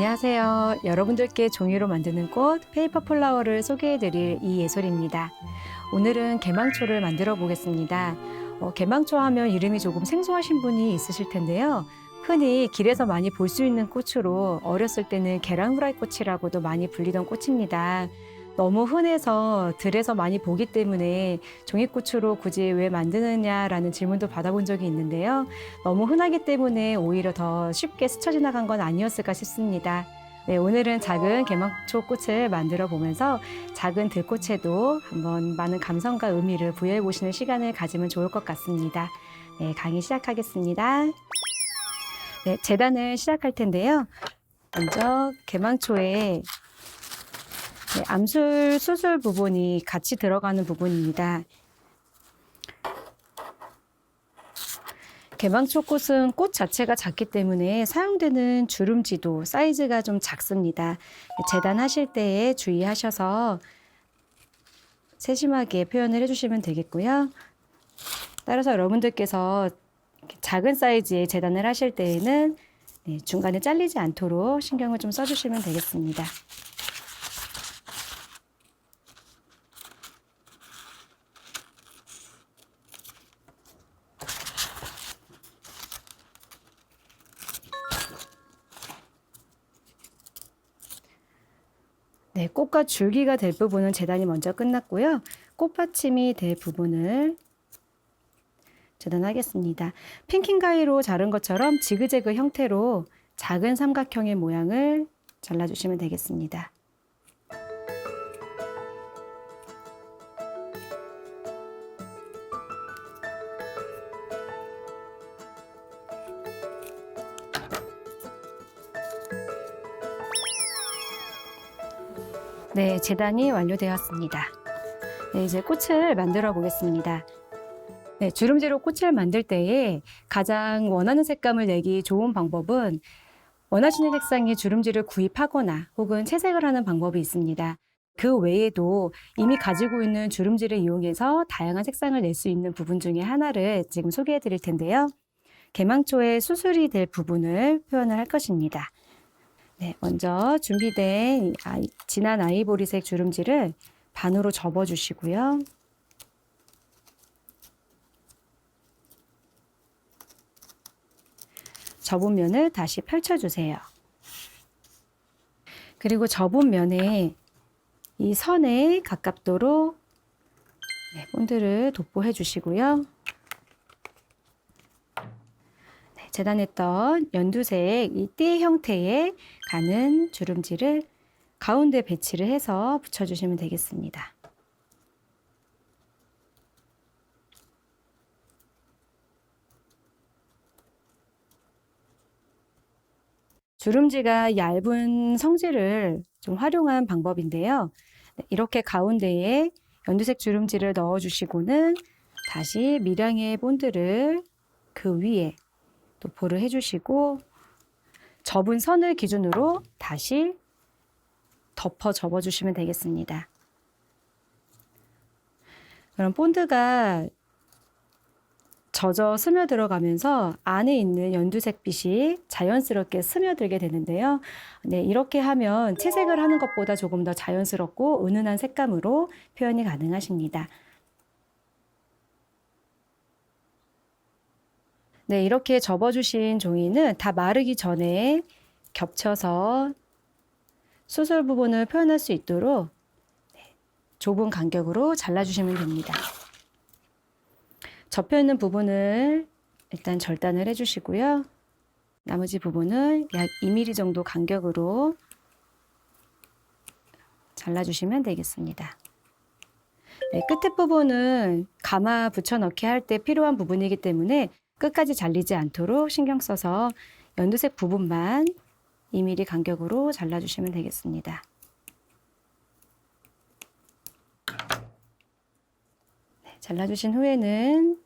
안녕하세요. 여러분들께 종이로 만드는 꽃 페이퍼 플라워를 소개해드릴 이예솔입니다. 오늘은 개망초를 만들어 보겠습니다. 개망초 하면 이름이 조금 생소하신 분이 있으실 텐데요. 흔히 길에서 많이 볼 수 있는 꽃으로 어렸을 때는 계란후라이 꽃이라고도 많이 불리던 꽃입니다. 너무 흔해서 들에서 많이 보기 때문에 종이꽃으로 굳이 왜 만드느냐라는 질문도 받아본 적이 있는데요. 너무 흔하기 때문에 오히려 더 쉽게 스쳐 지나간 건 아니었을까 싶습니다. 네, 오늘은 작은 개망초 꽃을 만들어 보면서 작은 들꽃에도 한번 많은 감성과 의미를 부여해 보시는 시간을 가지면 좋을 것 같습니다. 네, 강의 시작하겠습니다. 네, 재단을 시작할 텐데요. 먼저 개망초에 암술, 수술 부분이 같이 들어가는 부분입니다. 개망초 꽃은 꽃 자체가 작기 때문에 사용되는 주름지도 사이즈가 좀 작습니다. 재단하실 때에 주의하셔서 세심하게 표현을 해주시면 되겠고요. 따라서 여러분들께서 작은 사이즈의 재단을 하실 때에는 중간에 잘리지 않도록 신경을 좀 써주시면 되겠습니다. 네, 꽃과 줄기가 될 부분은 재단이 먼저 끝났고요. 꽃받침이 될 부분을 재단하겠습니다. 핑킹 가위로 자른 것처럼 지그재그 형태로 작은 삼각형의 모양을 잘라주시면 되겠습니다. 네, 재단이 완료되었습니다. 네, 이제 꽃을 만들어 보겠습니다. 네, 주름지로 꽃을 만들 때에 가장 원하는 색감을 내기 좋은 방법은 원하시는 색상의 주름지를 구입하거나 혹은 채색을 하는 방법이 있습니다. 그 외에도 이미 가지고 있는 주름지를 이용해서 다양한 색상을 낼 수 있는 부분 중에 하나를 지금 소개해 드릴 텐데요. 개망초의 수술이 될 부분을 표현을 할 것입니다. 네, 먼저 준비된 진한 아이보리색 주름지를 반으로 접어주시고요. 접은 면을 다시 펼쳐주세요. 그리고 접은 면에 이 선에 가깝도록 본드를 도포해 주시고요. 재단했던 연두색 이 띠 형태의 가는 주름지를 가운데 배치를 해서 붙여주시면 되겠습니다. 주름지가 얇은 성질을 좀 활용한 방법인데요. 이렇게 가운데에 연두색 주름지를 넣어주시고는 다시 미량의 본드를 그 위에 도포를 해주시고 접은 선을 기준으로 다시 덮어 접어주시면 되겠습니다. 그럼 본드가 젖어 스며들어가면서 안에 있는 연두색 빛이 자연스럽게 스며들게 되는데요. 네, 이렇게 하면 채색을 하는 것보다 조금 더 자연스럽고 은은한 색감으로 표현이 가능하십니다. 네, 이렇게 접어주신 종이는 다 마르기 전에 겹쳐서 수술 부분을 표현할 수 있도록 좁은 간격으로 잘라주시면 됩니다. 접혀있는 부분을 일단 절단을 해주시고요. 나머지 부분을 약 2mm 정도 간격으로 잘라주시면 되겠습니다. 네, 끝에 부분은 가마 붙여넣기 할 때 필요한 부분이기 때문에 끝까지 잘리지 않도록 신경 써서 연두색 부분만 2mm 간격으로 잘라주시면 되겠습니다. 잘라주신 후에는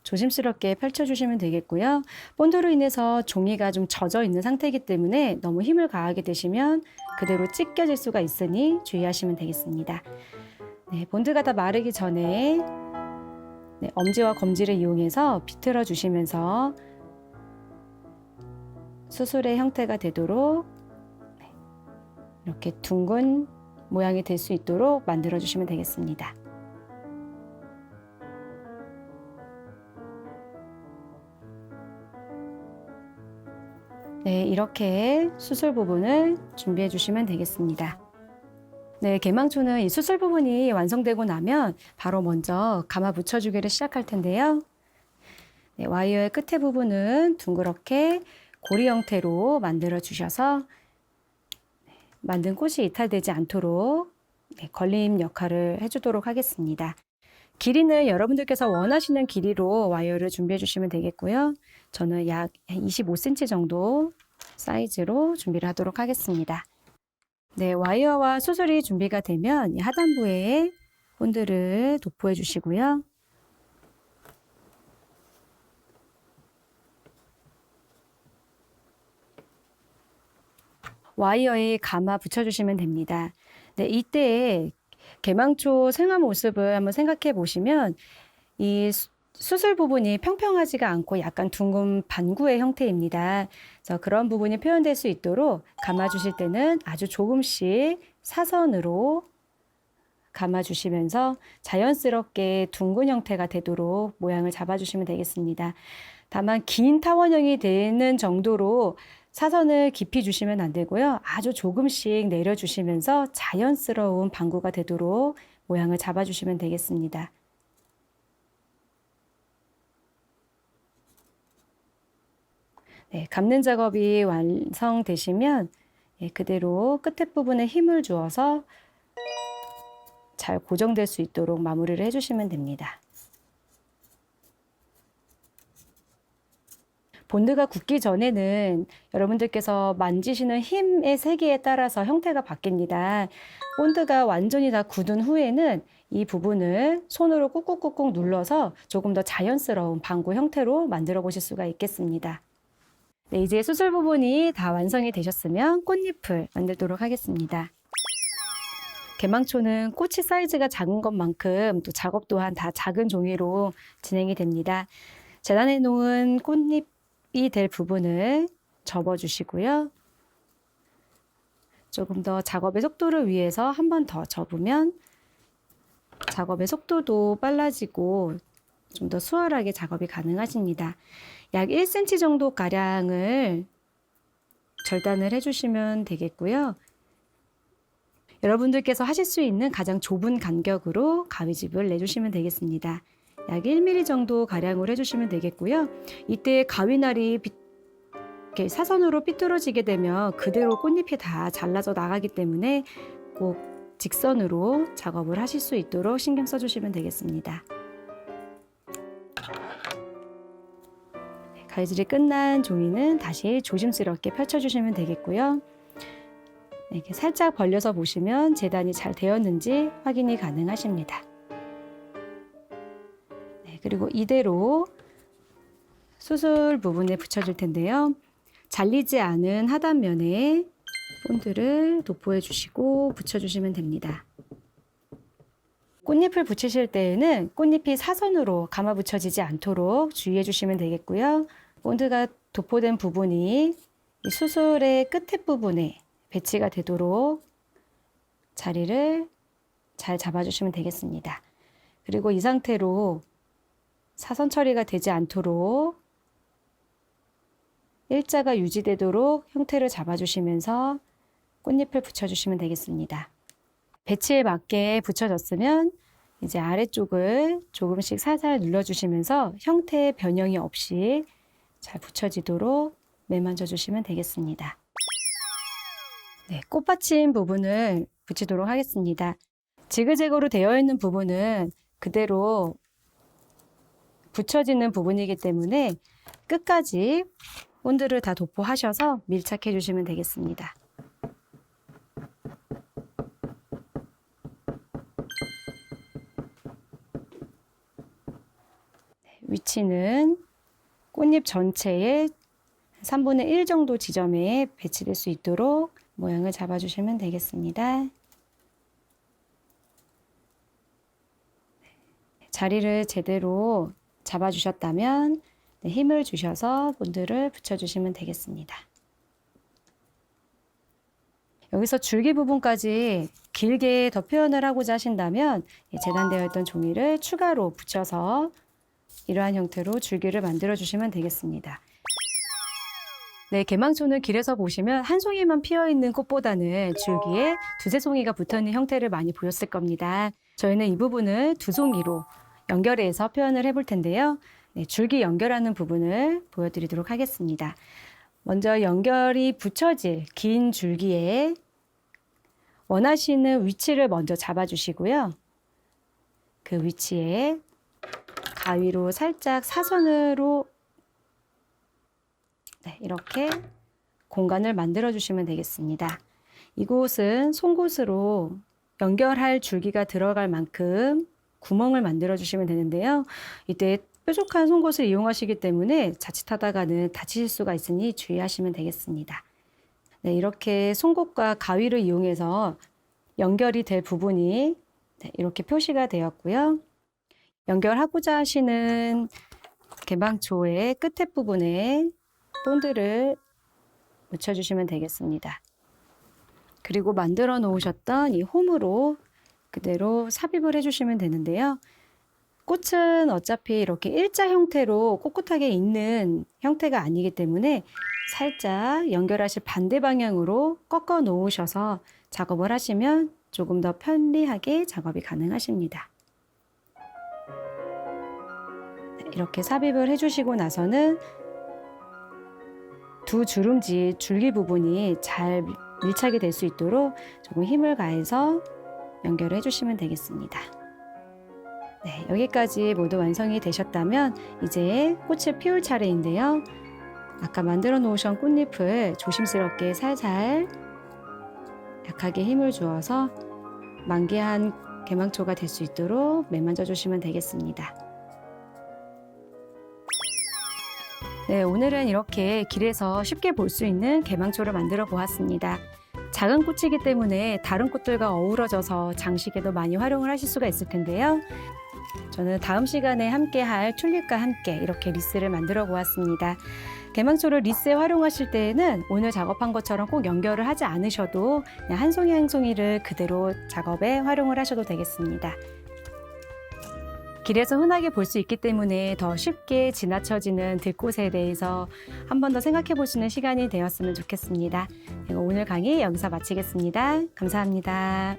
조심스럽게 펼쳐주시면 되겠고요. 본드로 인해서 종이가 좀 젖어 있는 상태이기 때문에 너무 힘을 가하게 되시면 그대로 찢겨질 수가 있으니 주의하시면 되겠습니다. 네, 본드가 다 마르기 전에 엄지와 검지를 이용해서 비틀어 주시면서 수술의 형태가 되도록 이렇게 둥근 모양이 될 수 있도록 만들어 주시면 되겠습니다. 네, 이렇게 수술 부분을 준비해 주시면 되겠습니다. 네, 개망초는 이 수술 부분이 완성되고 나면 바로 먼저 감아 붙여주기를 시작할 텐데요. 네, 와이어의 끝에 부분은 둥그렇게 고리 형태로 만들어 주셔서 만든 꽃이 이탈되지 않도록 걸림 역할을 해주도록 하겠습니다. 길이는 여러분들께서 원하시는 길이로 와이어를 준비해 주시면 되겠고요. 저는 약 25cm 정도 사이즈로 준비를 하도록 하겠습니다. 네, 와이어와 수술이 준비가 되면 이 하단부에 본드를 도포해 주시고요. 와이어에 감아 붙여주시면 됩니다. 네, 이때 개망초 생화 모습을 한번 생각해 보시면 이 수술 부분이 평평하지가 않고 약간 둥근 반구의 형태입니다. 그래서 그런 부분이 표현될 수 있도록 감아주실 때는 아주 조금씩 사선으로 감아주시면서 자연스럽게 둥근 형태가 되도록 모양을 잡아주시면 되겠습니다. 다만 긴 타원형이 되는 정도로 사선을 깊이 주시면 안 되고요. 아주 조금씩 내려주시면서 자연스러운 방구가 되도록 모양을 잡아주시면 되겠습니다. 네, 감는 작업이 완성되시면 그대로 끝에 부분에 힘을 주어서 잘 고정될 수 있도록 마무리를 해주시면 됩니다. 본드가 굳기 전에는 여러분들께서 만지시는 힘의 세기에 따라서 형태가 바뀝니다. 본드가 완전히 다 굳은 후에는 이 부분을 손으로 꾹꾹꾹꾹 눌러서 조금 더 자연스러운 방구 형태로 만들어 보실 수가 있겠습니다. 네, 이제 수술 부분이 다 완성이 되셨으면 꽃잎을 만들도록 하겠습니다. 개망초는 꽃이 사이즈가 작은 것만큼 또 작업 또한 다 작은 종이로 진행이 됩니다. 재단해 놓은 꽃잎이 될 부분을 접어주시고요. 조금 더 작업의 속도를 위해서 한 번 더 접으면 작업의 속도도 빨라지고 좀 더 수월하게 작업이 가능하십니다. 약 1cm 정도 가량을 절단을 해주시면 되겠고요. 여러분들께서 하실 수 있는 가장 좁은 간격으로 가위집을 내주시면 되겠습니다. 약 1mm 정도 가량을 해주시면 되겠고요. 이때 가위날이 이렇게 사선으로 삐뚤어지게 되면 그대로 꽃잎이 다 잘라져 나가기 때문에 꼭 직선으로 작업을 하실 수 있도록 신경 써주시면 되겠습니다. 가위질이 끝난 종이는 다시 조심스럽게 펼쳐주시면 되겠고요. 이렇게 살짝 벌려서 보시면 재단이 잘 되었는지 확인이 가능하십니다. 네, 그리고 이대로 수술 부분에 붙여줄 텐데요. 잘리지 않은 하단면에 본드를 도포해 주시고 붙여주시면 됩니다. 꽃잎을 붙이실 때에는 꽃잎이 사선으로 감아 붙여지지 않도록 주의해 주시면 되겠고요. 본드가 도포된 부분이 이 수술의 끝에 부분에 배치가 되도록 자리를 잘 잡아주시면 되겠습니다. 그리고 이 상태로 사선 처리가 되지 않도록 일자가 유지되도록 형태를 잡아주시면서 꽃잎을 붙여주시면 되겠습니다. 배치에 맞게 붙여졌으면 이제 아래쪽을 조금씩 살살 눌러주시면서 형태의 변형이 없이 잘 붙여지도록 매만져 주시면 되겠습니다. 네, 꽃받침 부분을 붙이도록 하겠습니다. 지그재그로 되어 있는 부분은 그대로 붙여지는 부분이기 때문에 끝까지 본드를 다 도포하셔서 밀착해 주시면 되겠습니다. 위치는 꽃잎 전체의 3분의 1 정도 지점에 배치될 수 있도록 모양을 잡아주시면 되겠습니다. 자리를 제대로 잡아주셨다면 힘을 주셔서 본드를 붙여주시면 되겠습니다. 여기서 줄기 부분까지 길게 더 표현을 하고자 하신다면 재단되어 있던 종이를 추가로 붙여서 이러한 형태로 줄기를 만들어 주시면 되겠습니다. 네, 개망초는 길에서 보시면 한 송이만 피어 있는 꽃보다는 줄기에 두세 송이가 붙어 있는 형태를 많이 보였을 겁니다. 저희는 이 부분을 두 송이로 연결해서 표현을 해볼 텐데요. 네, 줄기 연결하는 부분을 보여드리도록 하겠습니다. 먼저 연결이 붙여질 긴 줄기에 원하시는 위치를 먼저 잡아주시고요. 그 위치에 가위로 살짝 사선으로 이렇게 공간을 만들어 주시면 되겠습니다. 이곳은 송곳으로 연결할 줄기가 들어갈 만큼 구멍을 만들어 주시면 되는데요. 이때 뾰족한 송곳을 이용하시기 때문에 자칫하다가는 다치실 수가 있으니 주의하시면 되겠습니다. 네, 이렇게 송곳과 가위를 이용해서 연결이 될 부분이 이렇게 표시가 되었고요. 연결하고자 하시는 개망초의 끝에 부분에 본드를 묻혀주시면 되겠습니다. 그리고 만들어 놓으셨던 이 홈으로 그대로 삽입을 해주시면 되는데요. 꽃은 어차피 이렇게 일자 형태로 꼿꼿하게 있는 형태가 아니기 때문에 살짝 연결하실 반대 방향으로 꺾어 놓으셔서 작업을 하시면 조금 더 편리하게 작업이 가능하십니다. 이렇게 삽입을 해주시고 나서는 두 주름지 줄기 부분이 잘 밀착이 될 수 있도록 조금 힘을 가해서 연결을 해주시면 되겠습니다. 네, 여기까지 모두 완성이 되셨다면 이제 꽃을 피울 차례인데요. 아까 만들어 놓으신 꽃잎을 조심스럽게 살살 약하게 힘을 주어서 만개한 개망초가 될 수 있도록 매만져 주시면 되겠습니다. 네, 오늘은 이렇게 길에서 쉽게 볼 수 있는 개망초를 만들어 보았습니다. 작은 꽃이기 때문에 다른 꽃들과 어우러져서 장식에도 많이 활용을 하실 수가 있을 텐데요. 저는 다음 시간에 함께 할 튤립과 함께 이렇게 리스를 만들어 보았습니다. 개망초를 리스에 활용하실 때에는 오늘 작업한 것처럼 꼭 연결을 하지 않으셔도 그냥 한 송이 한 송이를 그대로 작업에 활용을 하셔도 되겠습니다. 길에서 흔하게 볼 수 있기 때문에 더 쉽게 지나쳐지는 들꽃에 대해서 한 번 더 생각해 보시는 시간이 되었으면 좋겠습니다. 오늘 강의 여기서 마치겠습니다. 감사합니다.